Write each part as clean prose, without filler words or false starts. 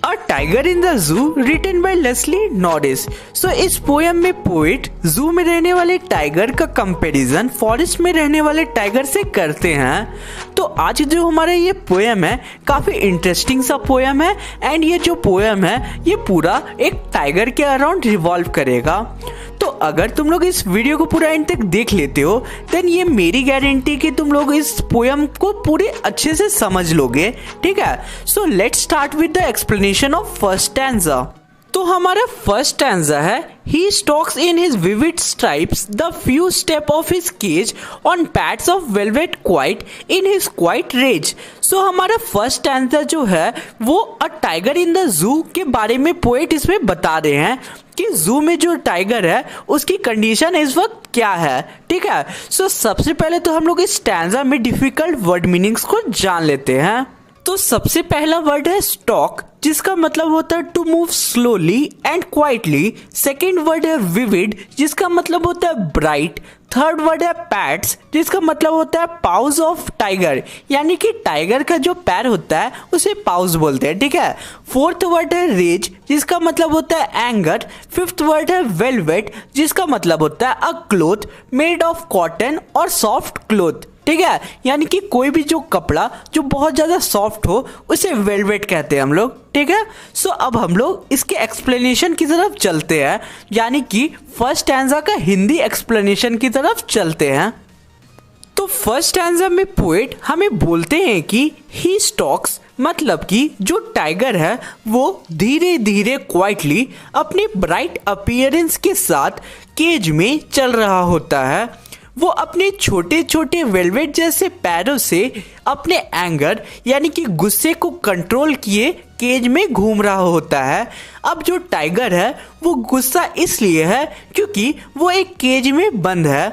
A tiger in the zoo written by Leslie Norris. So इस poem में poet जू में रहने वाले टाइगर का कंपैरिजन फॉरेस्ट में रहने वाले टाइगर से करते हैं। तो आज जो हमारा ये पोयम है काफ़ी इंटरेस्टिंग सा पोयम है एंड ये जो पोयम है ये पूरा एक टाइगर के अराउंड रिवॉल्व करेगा। तो अगर तुम लोग इस वीडियो को पूरा एंड तक देख लेते हो देन ये मेरी गारंटी कि तुम लोग इस पोयम को पूरे अच्छे से समझ लोगे। ठीक है, so let's start with the explanation of first stanza. तो हमारा फर्स्ट स्टैंजा है He stalks in his vivid stripes the few step of his cage on pads of velvet quite in his quiet rage। So हमारा first stanza जो है वो अ tiger in the जू के बारे में पोएट इसमें बता रहे हैं कि जू में जो टाइगर है उसकी कंडीशन इस वक्त क्या है। ठीक है, सो सबसे पहले तो हम लोग इस स्टैंजा में डिफिकल्ट वर्ड मीनिंग्स को जान लेते हैं। तो सबसे पहला वर्ड है स्टॉक जिसका मतलब होता है to move slowly and quietly. Second word है विविड जिसका मतलब होता है ब्राइट। थर्ड वर्ड है पैड्स जिसका मतलब होता है पाउज ऑफ टाइगर, यानी कि टाइगर का जो पैर होता है उसे पाउज बोलते हैं। ठीक है, फोर्थ वर्ड है रेज जिसका मतलब होता है एंगर। फिफ्थ वर्ड है वेलवेट जिसका मतलब होता है a cloth made of cotton और सॉफ्ट क्लोथ। ठीक है, यानी कि कोई भी जो कपड़ा जो बहुत ज़्यादा सॉफ्ट हो उसे वेलवेट कहते हैं हम लोग। ठीक है, सो अब हम लोग इसके एक्सप्लेनेशन की तरफ चलते हैं, यानी कि फर्स्ट स्टैंजा का हिंदी एक्सप्लेनेशन की तरफ चलते हैं। तो फर्स्ट स्टैंजा में पोएट हमें बोलते हैं कि ही स्टॉक्स मतलब कि जो टाइगर है वो धीरे धीरे क्वाइटली अपने ब्राइट अपीयरेंस के साथ केज में चल रहा होता है। वो अपने छोटे छोटे वेलवेट जैसे पैरों से अपने एंगर यानी कि गुस्से को कंट्रोल किए केज में घूम रहा होता है। अब जो टाइगर है वो गुस्सा इसलिए है क्योंकि वो एक केज में बंद है।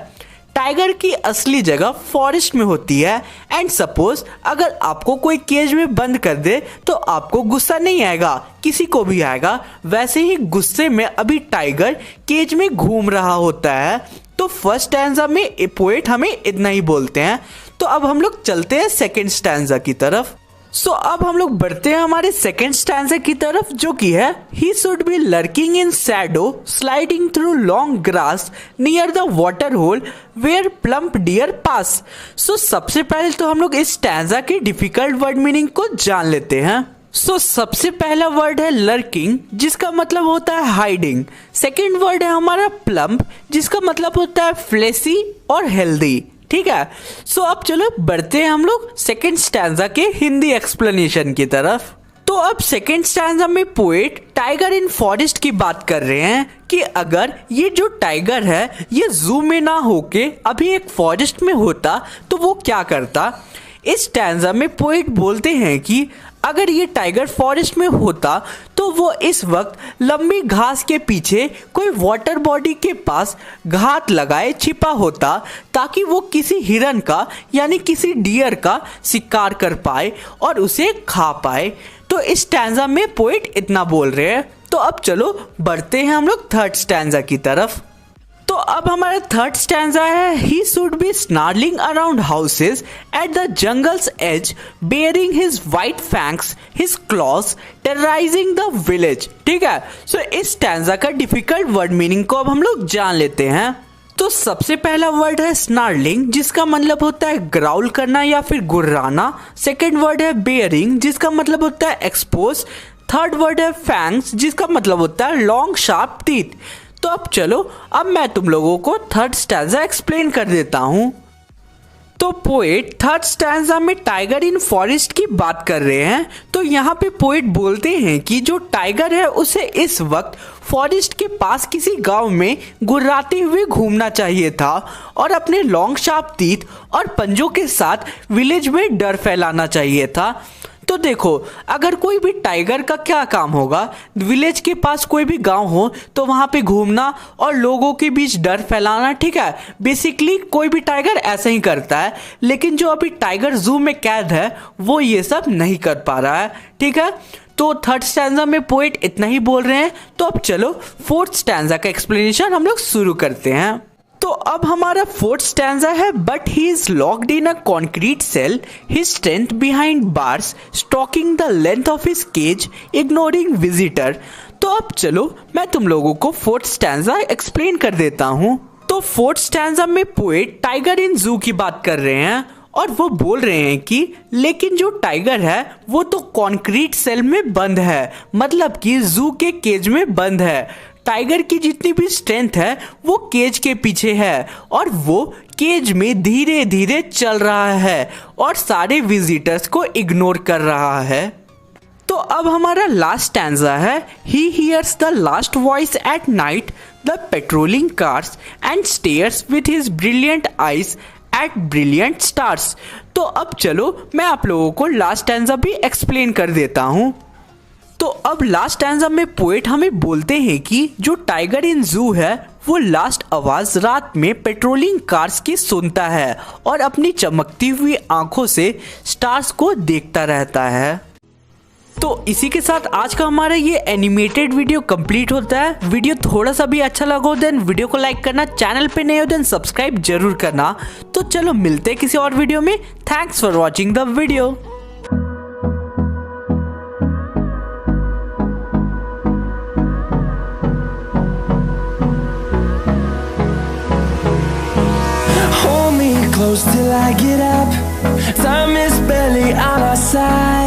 टाइगर की असली जगह फॉरेस्ट में होती है एंड सपोज अगर आपको कोई केज में बंद कर दे तो आपको गुस्सा नहीं आएगा, किसी को भी आएगा। वैसे ही गुस्से में अभी टाइगर केज में घूम रहा होता है। तो फर्स्ट स्टैंजा में पोएट हमें इतना ही बोलते हैं। तो अब हम लोग चलते हैं सेकेंड स्टैंजा की तरफ। सो अब हम लोग बढ़ते हैं हमारे सेकेंड स्टैंजा की तरफ जो कि है he should be lurking in shadow sliding through long grass near the water hole where plump deer pass. So सबसे पहले तो हम लोग इस स्टैंजा के डिफिकल्ट वर्ड मीनिंग को जान लेते हैं। सो सबसे पहला वर्ड है लर्किंग जिसका मतलब होता है हाइडिंग। सेकेंड वर्ड है हमारा प्लम्प जिसका मतलब होता है फ्लेसी और हेल्दी। ठीक है, सो अब चलो बढ़ते हैं हम लोग सेकेंड स्टैंजा के हिंदी एक्सप्लेनेशन की तरफ। तो अब सेकेंड स्टैंजा में पोएट टाइगर इन फॉरेस्ट की बात कर रहे हैं कि अगर ये जो टाइगर है ये जू में ना होके अभी एक फॉरेस्ट में होता तो वो क्या करता। इस स्टैंजा में पोएट बोलते हैं कि अगर ये टाइगर फॉरेस्ट में होता तो वो इस वक्त लंबी घास के पीछे कोई वाटर बॉडी के पास घात लगाए छिपा होता ताकि वो किसी हिरन का यानी किसी डियर का शिकार कर पाए और उसे खा पाए। तो इस स्टैंजा में पोएट इतना बोल रहे हैं। तो अब चलो बढ़ते हैं हम लोग थर्ड स्टैंजा की तरफ। तो अब हमारा थर्ड स्टैंजा है he should be snarling around houses at the jungle's edge bearing his white fangs his claws terrorising the village. ठीक है, सो इस स्टैंजा का डिफिकल्ट वर्ड मीनिंग को अब हम लोग जान लेते हैं। तो सबसे पहला वर्ड है स्नार्लिंग जिसका मतलब होता है ग्राउल करना या फिर गुर्राना। सेकेंड वर्ड है बेयरिंग जिसका मतलब होता है एक्सपोज। थर्ड वर्ड है फैंक्स जिसका मतलब होता है लॉन्ग शार्प टीथ। तो अब चलो अब मैं तुम लोगों को थर्ड स्टैंजा एक्सप्लेन कर देता हूं। तो पोएट थर्ड स्टैंजा में टाइगर इन फॉरेस्ट की बात कर रहे हैं। तो यहाँ पे पोएट बोलते हैं कि जो टाइगर है उसे इस वक्त फॉरेस्ट के पास किसी गांव में गुर्राते हुए घूमना चाहिए था और अपने लॉन्ग शार्प टीथ और पंजों के साथ विलेज में डर फैलाना चाहिए था। तो देखो अगर कोई भी टाइगर का क्या काम होगा, विलेज के पास कोई भी गांव हो तो वहां पे घूमना और लोगों के बीच डर फैलाना। ठीक है, बेसिकली कोई भी टाइगर ऐसा ही करता है, लेकिन जो अभी टाइगर जू में कैद है वो ये सब नहीं कर पा रहा है। ठीक है, तो थर्ड स्टैंजा में पोएट इतना ही बोल रहे हैं। तो अब चलो फोर्थ स्टैंजा का एक्सप्लेनेशन हम लोग शुरू करते हैं। तो अब हमारा फोर्थ स्टैंजा है, but he is locked in a concrete cell, his strength behind bars, stalking the length of his cage, ignoring visitor. तो अब चलो मैं तुम लोगों को फोर्थ स्टैंजा एक्सप्लेन कर देता हूँ। तो फोर्थ स्टैंजा में पोएट टाइगर इन जू की बात कर रहे हैं और वो बोल रहे हैं कि लेकिन जो टाइगर है वो तो कॉन्क्रीट सेल में बंद है, मतलब कि जू के केज में बंद है। टाइगर की जितनी भी स्ट्रेंथ है वो केज के पीछे है और वो केज में धीरे धीरे चल रहा है और सारे विजिटर्स को इग्नोर कर रहा है। तो अब हमारा लास्ट स्टैंजा है, he hears the last voice at night, the patrolling cars and stares with his brilliant eyes at brilliant stars. तो अब चलो मैं आप लोगों को लास्ट स्टैंजा भी एक्सप्लेन कर देता हूँ। तो अब लास्ट स्टैंजा में पोएट हमें बोलते हैं कि जो टाइगर इन जू है वो लास्ट आवाज रात में पेट्रोलिंग कार्स की सुनता है और अपनी चमकती हुई आंखों से स्टार्स को देखता रहता है। तो इसी के साथ आज का हमारा ये एनिमेटेड वीडियो कंप्लीट होता है। वीडियो थोड़ा सा भी अच्छा लगा हो देन वीडियो को लाइक करना, चैनल पे नए हो देन सब्सक्राइब जरूर करना। तो चलो मिलते हैं किसी और वीडियो में। Thanks for watching the video. Close till I get up. Time is barely on our side.